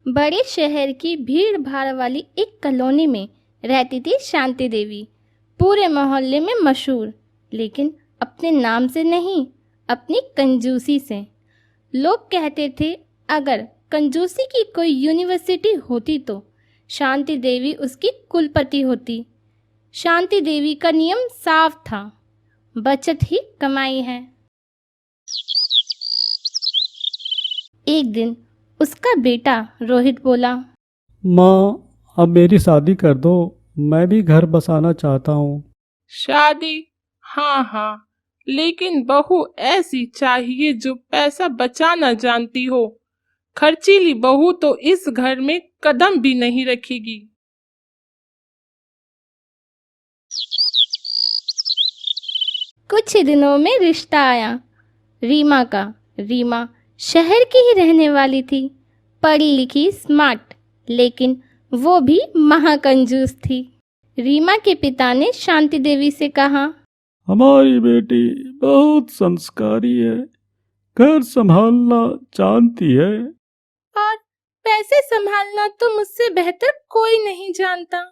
बड़े शहर की भीड़ भाड़ वाली एक कॉलोनी में रहती थी शांति देवी। पूरे मोहल्ले में मशहूर, लेकिन अपने नाम से नहीं, अपनी कंजूसी से। लोग कहते थे अगर कंजूसी की कोई यूनिवर्सिटी होती तो शांति देवी उसकी कुलपति होती। शांति देवी का नियम साफ था, बचत ही कमाई है। एक दिन उसका बेटा रोहित बोला, माँ, अब मेरी शादी कर दो। मैं भी घर बसाना चाहता हूँ। शादी? हाँ हाँ, लेकिन बहू ऐसी चाहिए जो पैसा बचाना जानती हो। खर्चीली बहू तो इस घर में कदम भी नहीं रखेगी। कुछ ही दिनों में रिश्ता आया रीमा का। रीमा शहर की ही रहने वाली थी, पढ़ी लिखी, स्मार्ट, लेकिन वो भी महाकंजूस थी। रीमा के पिता ने शांति देवी से कहा, हमारी बेटी बहुत संस्कारी है, घर संभालना जानती है। और पैसे संभालना तो मुझसे बेहतर कोई नहीं जानता।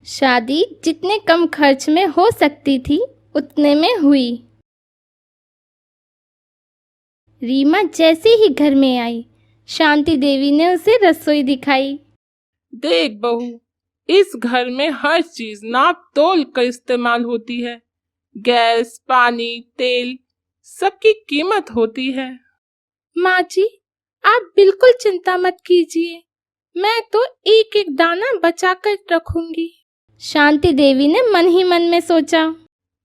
शादी जितने कम खर्च में हो सकती थी उतने में हुई। रीमा जैसे ही घर में आई, शांति देवी ने उसे रसोई दिखाई। देख बहू, इस घर में हर चीज नाप तोल कर इस्तेमाल होती है। गैस, पानी, तेल, सबकी कीमत होती है। माँ जी, आप बिल्कुल चिंता मत कीजिए, मैं तो एक एक दाना बचा कर रखूंगी। शांति देवी ने मन ही मन में सोचा,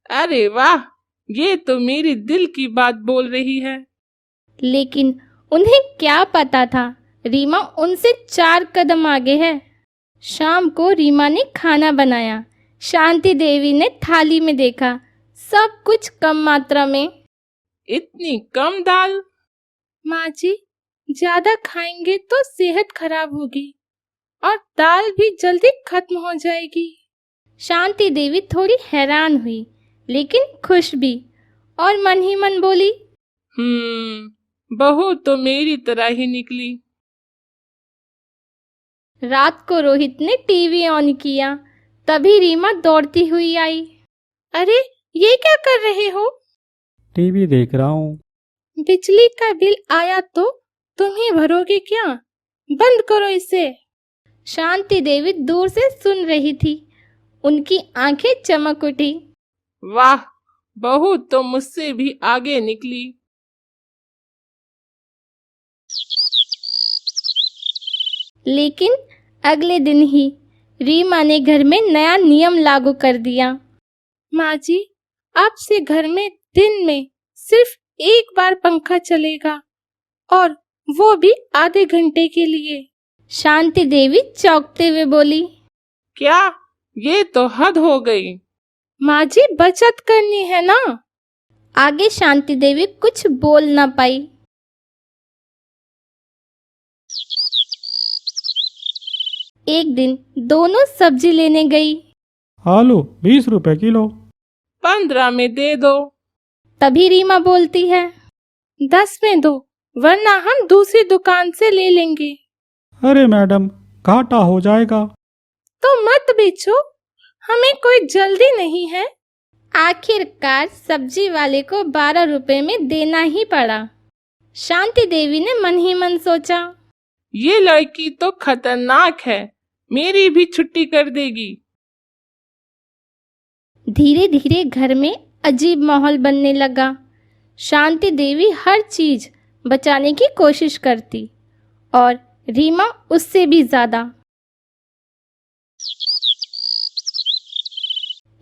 अरे वाह, ये तो मेरी दिल की बात बोल रही है। लेकिन उन्हें क्या पता था रीमा उनसे 4 कदम आगे है। शाम को रीमा ने खाना बनाया। शांति देवी ने थाली में देखा, सब कुछ कम मात्रा में। इतनी कम दाल? माँ जी, ज्यादा खाएंगे तो सेहत खराब होगी और दाल भी जल्दी खत्म हो जाएगी। शांति देवी थोड़ी हैरान हुई, लेकिन खुश भी, और मन ही मन बोली, बहू तो मेरी तरह ही निकली। रात को रोहित ने टीवी ऑन किया, तभी रीमा दौड़ती हुई आई। अरे, ये क्या कर रहे हो? टीवी देख रहा हूँ। बिजली का बिल आया तो तुम ही भरोगे क्या? बंद करो इसे। शांति देवी दूर से सुन रही थी, उनकी आंखें चमक उठी। वाह, बहू तो मुझसे भी आगे निकली। लेकिन अगले दिन ही रीमा ने घर में नया नियम लागू कर दिया। माँ जी, अब से घर में दिन में सिर्फ एक बार पंखा चलेगा, और वो भी आधे घंटे के लिए। शांति देवी चौंकते हुए बोली, क्या? ये तो हद हो गई। माँ जी, बचत करनी है ना। आगे शांति देवी कुछ बोल ना पाई। एक दिन दोनों सब्जी लेने गई। आलू 20 रुपए किलो। 15 में दे दो। तभी रीमा बोलती है, 10 में दो, वरना हम दूसरी दुकान से ले लेंगे। अरे मैडम, घाटा हो जाएगा। तो मत बेचो, हमें कोई जल्दी नहीं है। आखिरकार सब्जी वाले को 12 रुपए में देना ही पड़ा। शांति देवी ने मन ही मन सोचा, ये लड़की तो खतरनाक है, मेरी भी छुट्टी कर देगी। धीरे धीरे घर में अजीब माहौल बनने लगा। शांति देवी हर चीज बचाने की कोशिश करती, और रीमा उससे भी ज्यादा।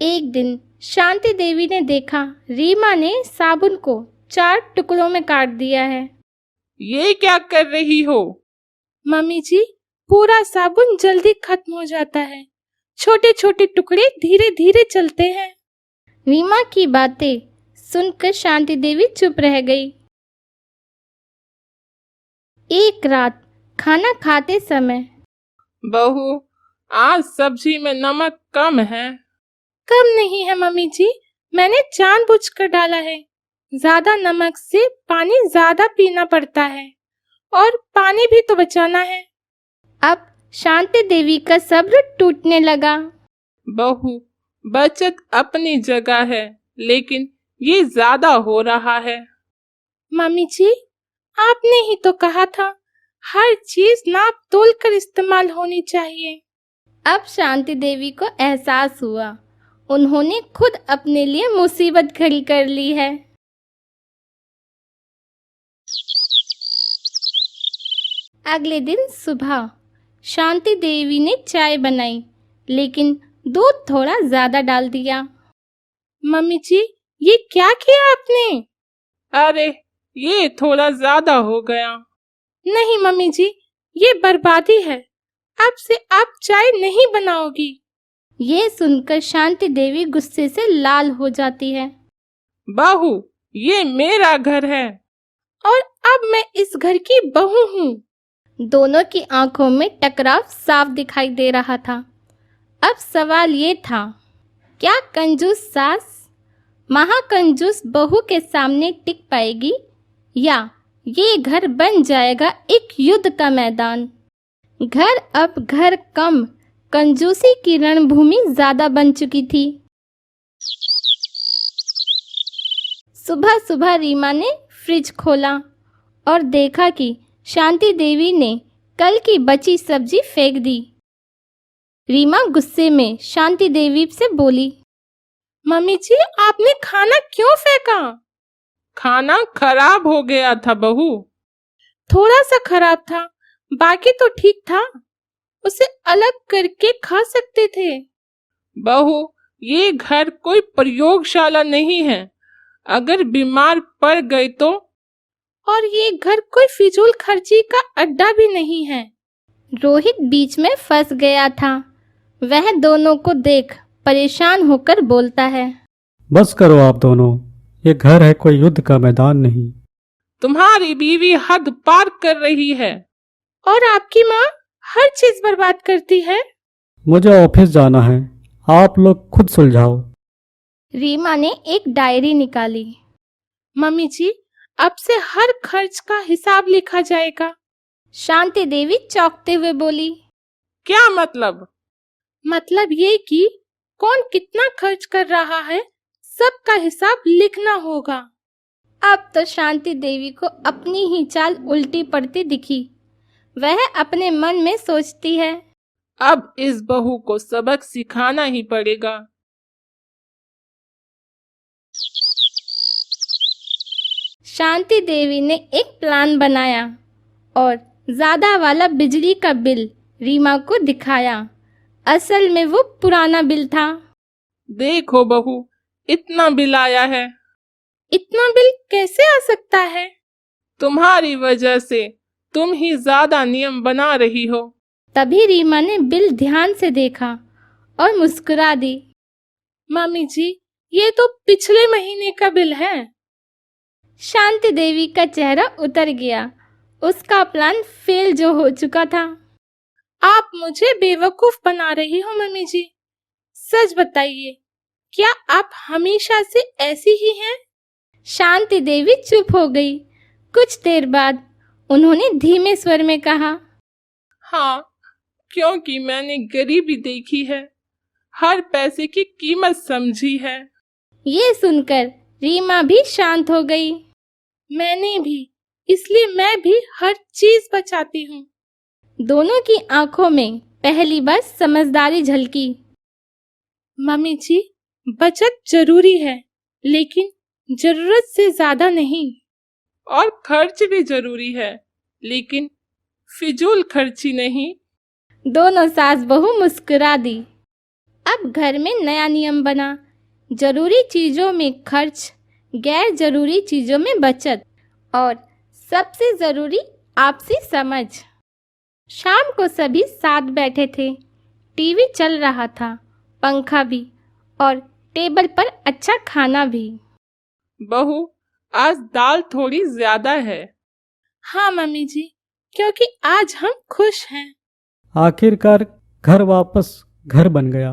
एक दिन शांति देवी ने देखा रीमा ने साबुन को 4 टुकड़ों में काट दिया है। ये क्या कर रही हो? मम्मी जी, पूरा साबुन जल्दी खत्म हो जाता है, छोटे छोटे टुकड़े धीरे धीरे चलते हैं। रीमा की बातें सुनकर शांति देवी चुप रह गई। एक रात खाना खाते समय, बहू, आज सब्जी में नमक कम है। कम नहीं है मम्मी जी, मैंने जानबूझकर डाला है। ज्यादा नमक से पानी ज्यादा पीना पड़ता है और पानी भी तो बचाना है। अब शांति देवी का सब्र टूटने लगा। बहू, बचत अपनी जगह है, लेकिन ये ज्यादा हो रहा है। मम्मी जी, आपने ही तो कहा था हर चीज नाप तोल कर इस्तेमाल होनी चाहिए। अब शांति देवी को एहसास हुआ उन्होंने खुद अपने लिए मुसीबत खड़ी कर ली है। अगले दिन सुबह शांति देवी ने चाय बनाई, लेकिन दूध थोड़ा ज्यादा डाल दिया। मम्मी जी, ये क्या किया आपने? अरे, ये थोड़ा ज्यादा हो गया। नहीं मम्मी जी, ये बर्बादी है। अब से आप चाय नहीं बनाओगी। ये सुनकर शांति देवी गुस्से से लाल हो जाती है। बहू, ये मेरा घर है और अब मैं इस घर की बहू हूँ। दोनों की आंखों में टकराव साफ दिखाई दे रहा था। अब सवाल ये था, क्या कंजूस सास महाकंजूस बहू के सामने टिक पाएगी या ये घर बन जाएगा एक युद्ध का मैदान। घर अब घर कम, कंजूसी की रणभूमि ज्यादा बन चुकी थी। सुबह सुबह रीमा ने फ्रिज खोला और देखा कि शांति देवी ने कल की बची सब्जी फेंक दी। रीमा गुस्से में शांति देवी से बोली, मम्मी जी, आपने खाना क्यों फेंका? खाना खराब हो गया था बहू। थोड़ा सा खराब था, बाकी तो ठीक था। उसे अलग करके खा सकते थे। बहू, ये घर कोई प्रयोगशाला नहीं है। अगर बीमार पड़ गए तो? और ये घर कोई फिजूल खर्ची का अड्डा भी नहीं है। रोहित बीच में फंस गया था। वह दोनों को देख परेशान होकर बोलता है, बस करो आप दोनों, ये घर है, कोई युद्ध का मैदान नहीं। तुम्हारी बीवी हद पार कर रही है और आपकी माँ हर चीज बर्बाद करती है। मुझे ऑफिस जाना है, आप लोग खुद सुलझाओ। रीमा ने एक डायरी निकाली। मम्मी जी, अब से हर खर्च का हिसाब लिखा जाएगा। शांति देवी चौंकते हुए बोली, क्या मतलब? मतलब ये कि कौन कितना खर्च कर रहा है, सबका हिसाब लिखना होगा। अब तो शांति देवी को अपनी ही चाल उल्टी पड़ती दिखी। वह अपने मन में सोचती है, अब इस बहू को सबक सिखाना ही पड़ेगा। शांति देवी ने एक प्लान बनाया और ज्यादा वाला बिजली का बिल रीमा को दिखाया। असल में वो पुराना बिल था। देखो बहू, इतना बिल आया है। इतना बिल कैसे आ सकता है? तुम्हारी वजह से तुम ही ज्यादा नियम बना रही हो। तभी रीमा ने बिल ध्यान से देखा और मुस्कुरा दी। मम्मी जी, ये तो पिछले महीने का बिल है। शांति देवी का चेहरा उतर गया। उसका प्लान फेल जो हो चुका था। आप मुझे बेवकूफ बना रही हो मम्मी जी। सच बताइए, क्या आप हमेशा से ऐसी ही हैं? शांति देवी चुप हो गई। कुछ देर बाद उन्होंने धीमे स्वर में कहा, हाँ, क्योंकि मैंने गरीबी देखी है, हर पैसे की कीमत समझी है। ये सुनकर रीमा भी शांत हो गई। मैंने भी, इसलिए मैं भी हर चीज बचाती हूँ। दोनों की आंखों में पहली बार समझदारी झलकी। मम्मी जी, बचत जरूरी है, लेकिन जरूरत से ज्यादा नहीं। और खर्च भी जरूरी है, लेकिन फिजूल खर्ची नहीं। दोनों सास बहू मुस्कुरा दी। अब घर में नया नियम बना, जरूरी चीजों में खर्च, गैर जरूरी चीजों में बचत और सबसे जरूरी आपसी समझ। शाम को सभी साथ बैठे थे। टीवी चल रहा था, पंखा भी और टेबल पर अच्छा खाना भी। बहू, आज दाल थोड़ी ज्यादा है। हाँ मम्मी जी, क्योंकि आज हम खुश हैं। आखिरकार घर वापस घर बन गया।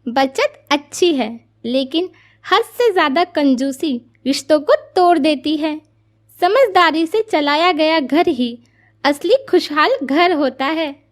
बचत अच्छी है, लेकिन हद से ज्यादा कंजूसी रिश्तों को तोड़ देती है। समझदारी से चलाया गया घर ही असली खुशहाल घर होता है।